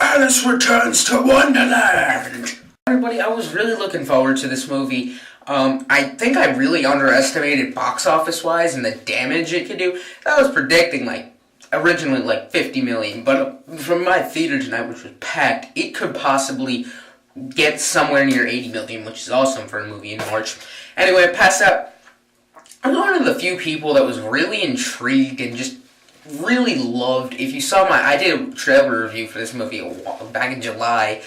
Alice returns to Wonderland! Everybody, I was really looking forward to this movie. I think I really underestimated box office-wise and the damage it could do. I was predicting, originally 50 million, but from my theater tonight, which was packed, it could possibly get somewhere near 80 million, which is awesome for a movie in March. Anyway, past that, I'm one of the few people that was really intrigued and just really loved. If you saw I did a trailer review for this movie back in July.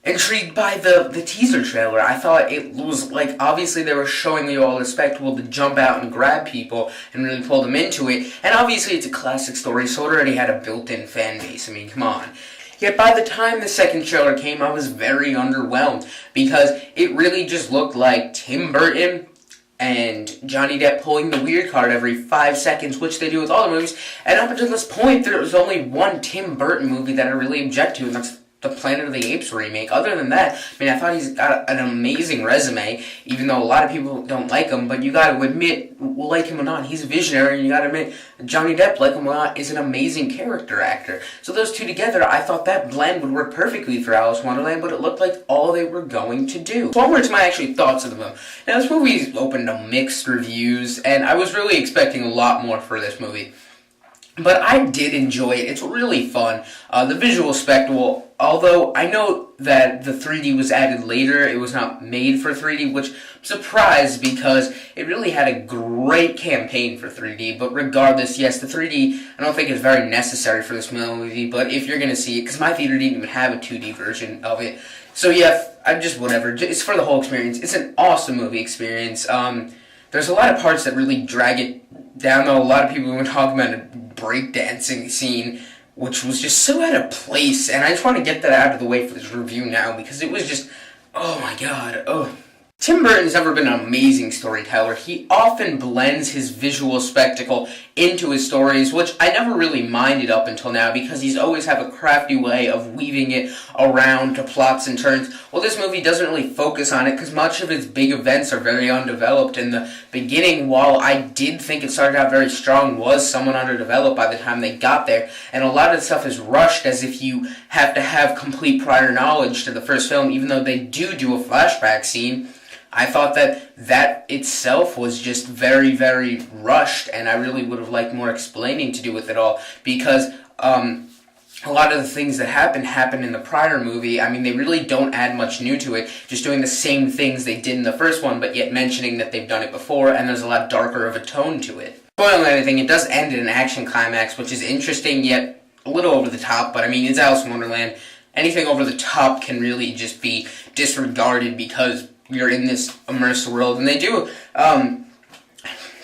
Intrigued by the teaser trailer. I thought it was obviously they were showing you all the spectacle to jump out and grab people and really pull them into it. And obviously it's a classic story, so it already had a built-in fan base. I mean, come on. Yet by the time the second trailer came, I was very underwhelmed because it really just looked like Tim Burton and Johnny Depp pulling the weird card every 5 seconds, which they do with all the movies. And up until this point, there was only one Tim Burton movie that I really object to, and that's the Planet of the Apes remake. Other than that, I mean, I thought he's got an amazing resume, even though a lot of people don't like him, but you gotta admit, like him or not, he's a visionary, and you gotta admit, Johnny Depp, like him or not, is an amazing character actor. So those two together, I thought that blend would work perfectly for Alice in Wonderland, but it looked like all they were going to do. So onward to my actual thoughts of the movie. Now, this movie's opened to mixed reviews, and I was really expecting a lot more for this movie. But I did enjoy it. It's really fun. The visual spectacle, although I know that the 3D was added later, it was not made for 3D, which I'm surprised because it really had a great campaign for 3D. But regardless, yes, the 3D I don't think is very necessary for this movie, but if you're going to see it, because my theater didn't even have a 2D version of it. So yeah, I'm just whatever. It's for the whole experience. It's an awesome movie experience. There's a lot of parts that really drag it down, though. A lot of people were talking about a breakdancing scene, which was just so out of place, and I just want to get that out of the way for this review now, because it was just, oh my god, oh. Tim Burton's never been an amazing storyteller. He often blends his visual spectacle into his stories, which I never really minded up until now, because he's always have a crafty way of weaving it around to plots and turns. Well, this movie doesn't really focus on it, because much of its big events are very undeveloped. In the beginning, while I did think it started out very strong, was somewhat underdeveloped by the time they got there, and a lot of the stuff is rushed as if you have to have complete prior knowledge to the first film, even though they do a flashback scene. I thought that itself was just very, very rushed, and I really would have liked more explaining to do with it all, because a lot of the things that happened in the prior movie. I mean, they really don't add much new to it, just doing the same things they did in the first one, but yet mentioning that they've done it before, and there's a lot darker of a tone to it. Spoiling anything, it does end in an action climax, which is interesting, yet a little over the top, but I mean, it's Alice in Wonderland. Anything over the top can really just be disregarded because you're in this immersive world, and they do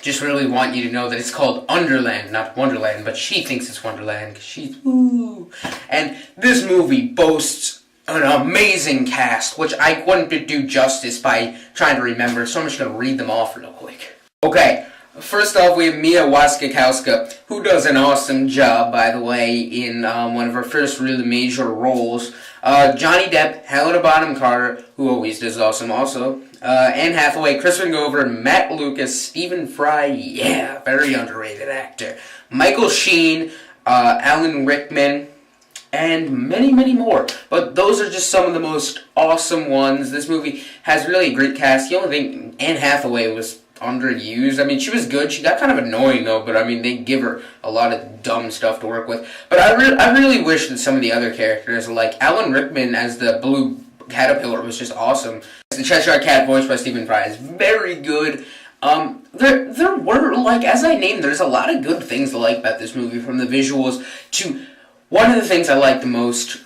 just really want you to know that it's called Underland, not Wonderland, but she thinks it's Wonderland, because she's ooh. And this movie boasts an amazing cast, which I wouldn't do justice by trying to remember, so I'm just going to read them off real quick. Okay, first off, we have Wasikowska, who does an awesome job, by the way, in one of her first really major roles. Johnny Depp, Helena Bonham Carter, who always does awesome also, Anne Hathaway, Crispin Glover, Matt Lucas, Stephen Fry, yeah, very underrated actor, Michael Sheen, Alan Rickman, and many, many more. But those are just some of the most awesome ones. This movie has really a great cast. The only thing, Anne Hathaway was underused. I mean, she was good. She got kind of annoying, though, but I mean, they give her a lot of dumb stuff to work with. But I really wish that some of the other characters, like Alan Rickman as the blue caterpillar, was just awesome. The Cheshire Cat, voiced by Stephen Fry, is very good. There were, like, as I named, there's a lot of good things to like about this movie, from the visuals to one of the things I like the most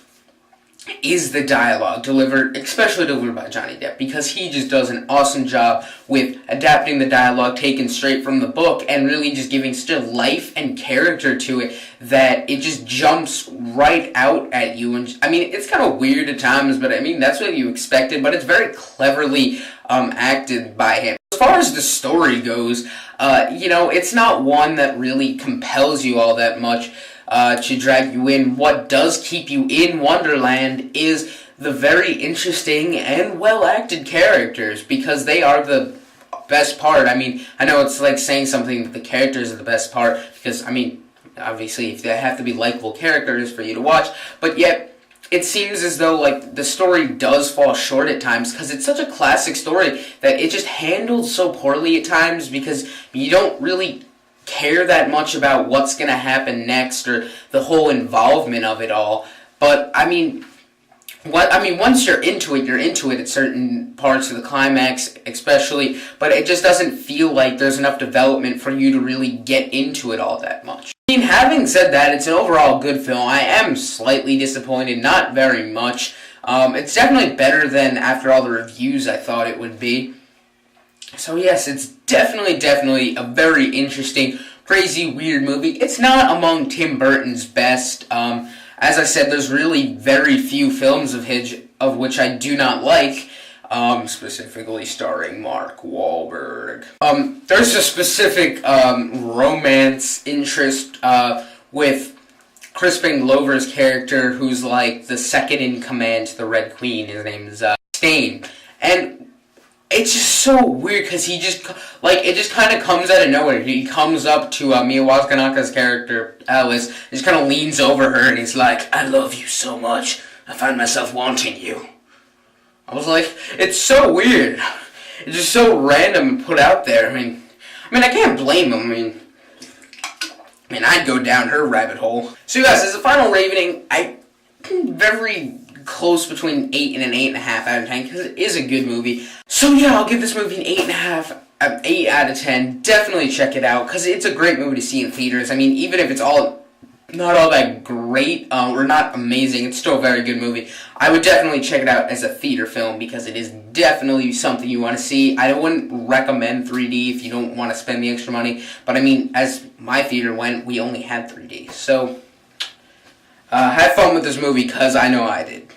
is the dialogue, especially delivered by Johnny Depp, because he just does an awesome job with adapting the dialogue taken straight from the book and really just giving such a life and character to it that it just jumps right out at you. And I mean, it's kind of weird at times, but I mean, that's what you expected, but it's very cleverly acted by him. As far as the story goes, it's not one that really compels you all that much to drag you in. What does keep you in Wonderland is the very interesting and well-acted characters, because they are the best part. I mean, I know it's like saying something that the characters are the best part, because, I mean, Obviously, if they have to be likable characters for you to watch, but yet it seems as though like the story does fall short at times because it's such a classic story that it just handled so poorly at times because you don't really care that much about what's going to happen next or the whole involvement of it all. But I mean, once you're into it at certain parts of the climax, especially, but it just doesn't feel like there's enough development for you to really get into it all that much. I mean, having said that, it's an overall good film. I am slightly disappointed, not very much. It's definitely better than after all the reviews I thought it would be. So yes, it's definitely a very interesting, crazy, weird movie. It's not among Tim Burton's best. As I said, there's really very few films of his of which I do not like, specifically starring Mark Wahlberg. There's a specific romance interest with Crispin Glover's character, who's like the second in command to the Red Queen. His name is Sheen, and it's just so weird because he just, like, it just kind of comes out of nowhere. He comes up to Wasikowska's character, Alice, and just kind of leans over her and he's like, "I love you so much, I find myself wanting you." I was like, it's so weird. It's just so random and put out there. I mean, I can't blame him. I mean, I'd go down her rabbit hole. So, you guys, as a final rating, I'm very close between 8 and an 8.5 out of 10 because it is a good movie. So, yeah, I'll give this movie an 8.5, 8 out of 10. Definitely check it out because it's a great movie to see in theaters. I mean, even if it's not all that great or not amazing, it's still a very good movie. I would definitely check it out as a theater film because it is definitely something you want to see. I wouldn't recommend 3D if you don't want to spend the extra money, but I mean, as my theater went, we only had 3D. So, have fun with this movie because I know I did.